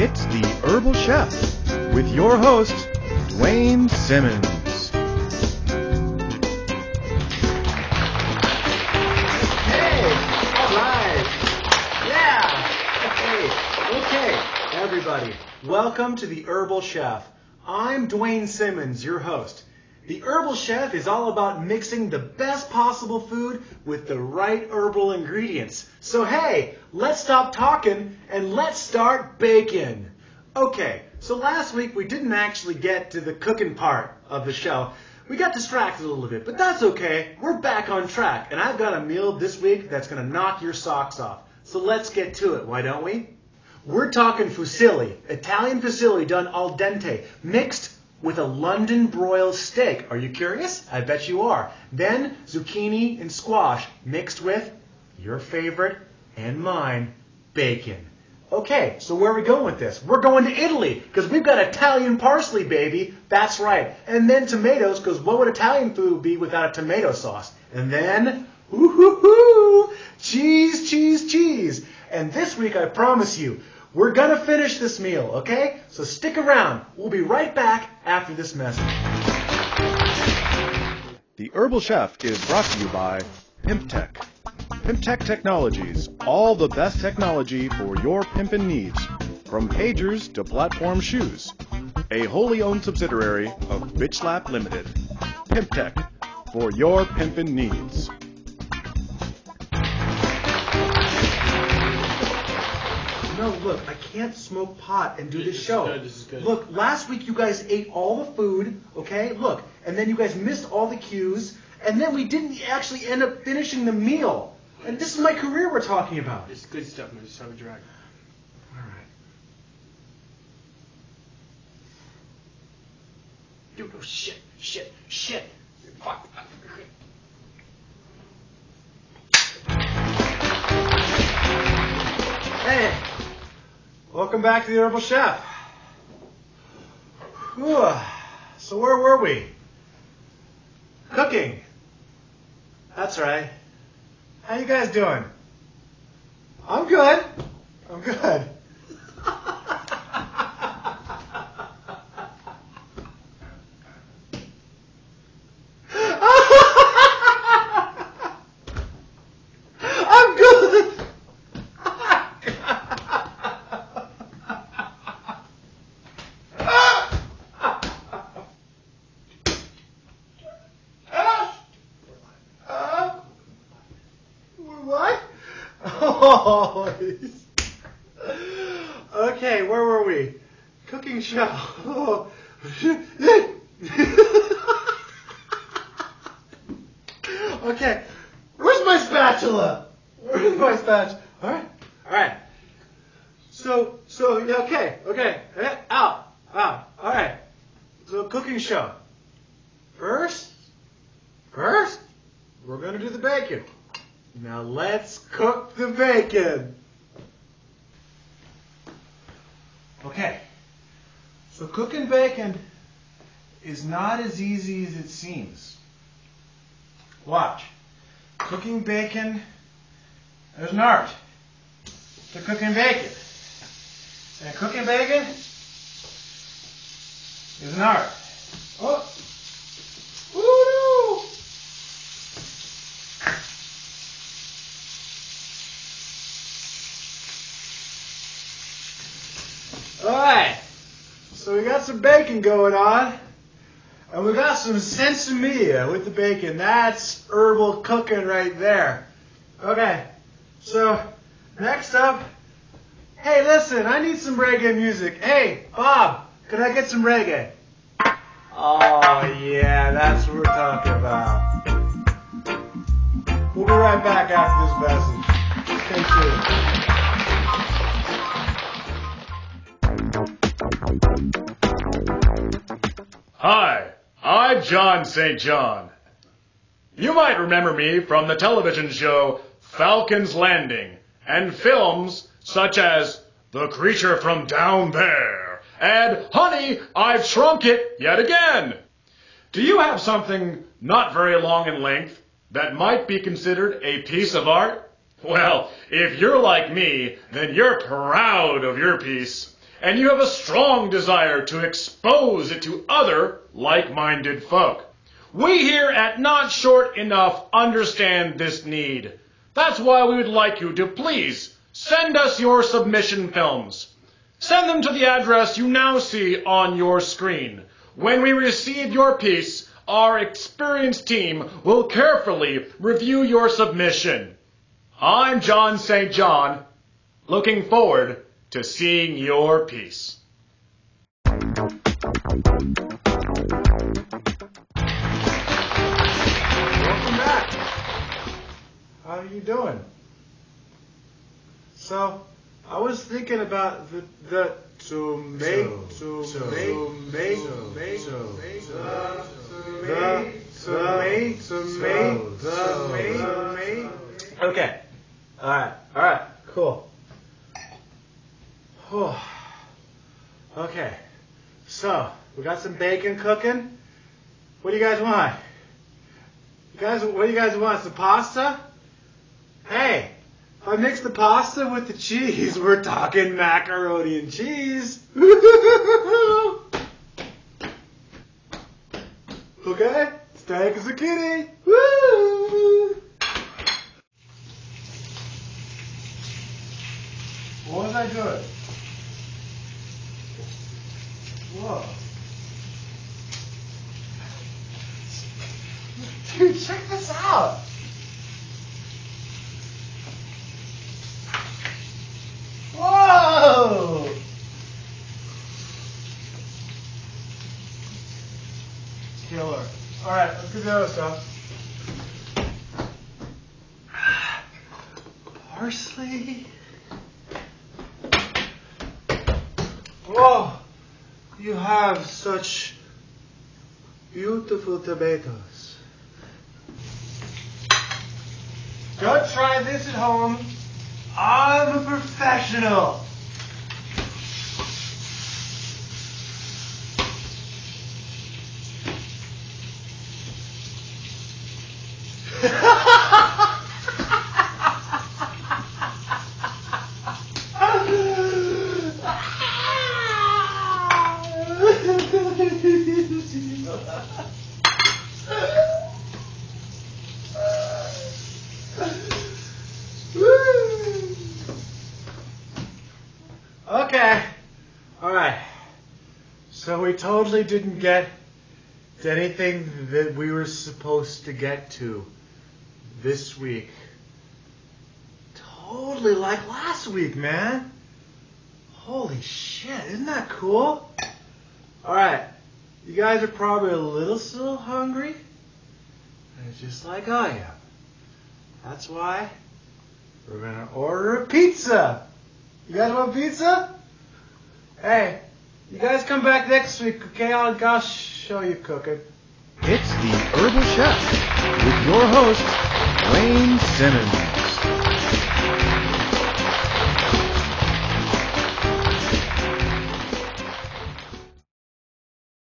It's the Herbal Chef with your host, Dwayne Simmons. Hey, all right. Yeah. Hey, okay, everybody. Welcome to the Herbal Chef. I'm Dwayne Simmons, your host. The Herbal Chef is all about mixing the best possible food with the right herbal ingredients. So hey, let's stop talking and let's start baking. Okay, so last week we didn't actually get to the cooking part of the show. We got distracted a little bit, but that's okay. We're back on track, and I've got a meal this week that's going to knock your socks off. So let's get to it, why don't we? We're talking fusilli, Italian fusilli done al dente, mixed with a London broiled steak. Are you curious? I bet you are. Then zucchini and squash mixed with your favorite and mine, bacon. Okay, so where are we going with this? We're going to Italy because we've got Italian parsley, baby. That's right. And then tomatoes, because what would Italian food be without a tomato sauce? And then, cheese, cheese, cheese. And this week, I promise you, we're going to finish this meal, okay? So stick around. We'll be right back after this message. The Herbal Chef is brought to you by PimpTech. PimpTech Technologies, all the best technology for your pimpin' needs, from pagers to platform shoes. A wholly owned subsidiary of Bitch Slap Limited. PimpTech, for your pimpin' needs. No, look, I can't smoke pot and do this show. This is good. Look, last week you guys ate all the food, okay? Look, and then you guys missed all the cues, and then we didn't actually end up finishing the meal. And this is my career we're talking about. It's good stuff, man. Just have a drag. All right. Dude, oh shit. Fuck. Hey, welcome back to the Herbal Chef. Whew. So where were we? Cooking. That's right. How you guys doing? I'm good. I'm good. What? Oh, okay, where were we? Cooking show. Oh. Okay, where's my spatula? All right. So, yeah, okay. Out. All right. So, cooking show. First, we're gonna do the bacon. Now let's cook the bacon. Okay, so cooking bacon is not as easy as it seems. Watch. Cooking bacon, there's an art to cooking bacon. And cooking bacon is an art. Oh. Woo! Alright, so we got some bacon going on, and we got some sensimilla with the bacon. That's herbal cooking right there. Okay, so next up, hey listen, I need some reggae music. Hey, Bob, can I get some reggae? Oh yeah, that's what we're talking about. We'll be right back after this message. Stay tuned. Hi, I'm John St. John. You might remember me from the television show Falcon's Landing and films such as The Creature from Down There and Honey, I've Shrunk It Yet Again. Do you have something not very long in length that might be considered a piece of art? Well, if you're like me, then you're proud of your piece. and you have a strong desire to expose it to other like-minded folk. We here at Not Short Enough understand this need. That's why we would like you to please send us your submission films. Send them to the address you now see on your screen. When we receive your piece, our experienced team will carefully review your submission. I'm John St. John, looking forward to seeing your piece. Welcome back. How are you doing? So, I was thinking about the Okay. Alright, cool. Okay. So, we got some bacon cooking. What do you guys want? What do you guys want? Some pasta? Hey, if I mix the pasta with the cheese, we're talking macaroni and cheese. Okay? Steak is a kitty. Woo! What was I doing? Whoa. Dude, check this out. Whoa! Killer. Alright, let's get the other stuff. Parsley. Whoa! You have such beautiful tomatoes. Don't try this at home. I'm a professional. Okay. Alright. So we totally didn't get to anything that we were supposed to get to this week. Totally like last week, man. Holy shit, isn't that cool? Alright. You guys are probably a little still hungry. And just like I am. That's why we're gonna order a pizza. You guys want pizza? Hey, you guys come back next week, okay? I'll show you cooking. It's the Herbal Chef with your host, Dwayne Simmons.